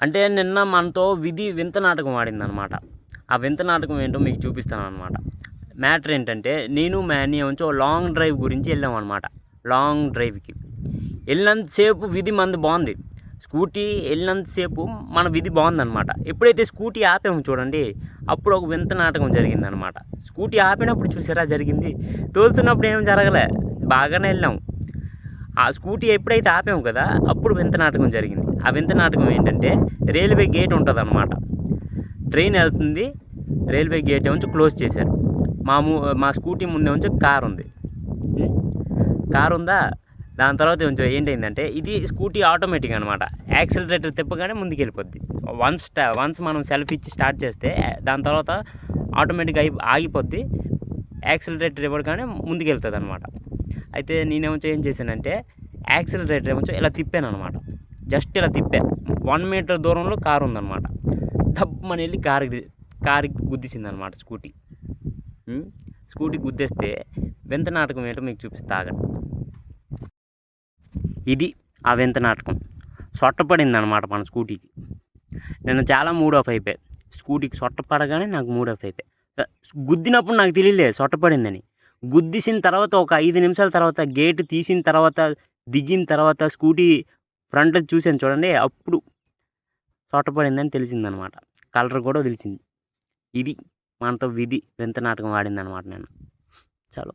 అంటే నిన్న మనతో విధి వింత నాటకం ఆడిందనమాట. ఆ వింత నాటకం ఏంటో మీకు చూపిస్తాననమాట. మ్యాటర్ ఏంటంటే నేను మా అన్నయ్య వచ్చి ఓ లాంగ్ డ్రైవ్ గురించి వెళ్ళామన్నమాట. లాంగ్ డ్రైవ్‌కి. వెళ్ళినంతసేపు విధి మనది బాగుంది. స్కూటీ వెళ్ళినంతసేపు మన విధి బాగుందనమాట. ఎప్పుడైతే స్కూటీ ఆపామో చూడండి, అప్పుడు ఒక వింత నాటకం జరిగిందనమాట. స్కూటీ ఆపినప్పుడు చూసారా జరిగింది? తోలుతున్నప్పుడు ఏం జరగలే. బాగానే వెళ్ళాం. ఆ స్కూటీ ఎప్పుడైతే ఆపాము కదా, అప్పుడు వింత నాటకం జరిగింది. ఆ వింత నాటకం ఏంటంటే రైల్వే గేట్ ఉంటుందన్నమాట. ట్రైన్ వెళ్తుంది, రైల్వే గేట్ ఏమో క్లోజ్ చేశారు. మా స్కూటీ ముందే ఉంచి కార్ ఉంది. కార్ ఉందా, దాని తర్వాత కొంచెం ఏంటైందంటే ఇది స్కూటీ ఆటోమేటిక్ అనమాట. యాక్సిలరేటర్ తిప్పగానే ముందుకు వెళ్ళిపోద్ది. వన్స్ మనం సెల్ఫ్ ఇచ్చి స్టార్ట్ చేస్తే దాని తర్వాత ఆటోమేటిక్గా ఆగిపోద్ది. యాక్సిలరేటర్ ఇవ్వగానే ముందుకు వెళ్తుంది అనమాట. అయితే నేనేమో ఏం చేశానంటే యాక్సిలరేటర్ ఏమో ఇలా తిప్పాను అనమాట. జస్ట్ ఇలా తిప్పా. 1 మీటర్ దూరంలో కారు ఉందన్నమాట. దబ్బమని వెళ్ళి కారుకి గుద్దేసింది అనమాట స్కూటీ. స్కూటీ గుద్దేస్తే వింత నాటకం ఏంటో మీకు చూపిస్తా ఆగండి. ఇది ఆ వింత నాటకం. సొట్టపడింది అనమాట మన స్కూటీకి. నేను చాలా మూడ్ ఆఫ్ అయిపోయా. స్కూటీకి సొట్ట పడగానే నాకు మూడ్ ఆఫ్ అయిపోయా. గుద్దినప్పుడు నాకు తెలియలే సొట్టపడిందని. గుద్దేసిన తర్వాత ఒక 5 నిమిషాల తర్వాత గేటు తీసిన తర్వాత దిగిన తర్వాత స్కూటీ ఫ్రంట్ చూశాను చూడండి, అప్పుడు సొట్టపడిందని తెలిసిందనమాట. కలర్ కూడా తెలిసింది. ఇది మనతో విధి వింత నాటకం ఆడిందనమాట నేను. చాలు.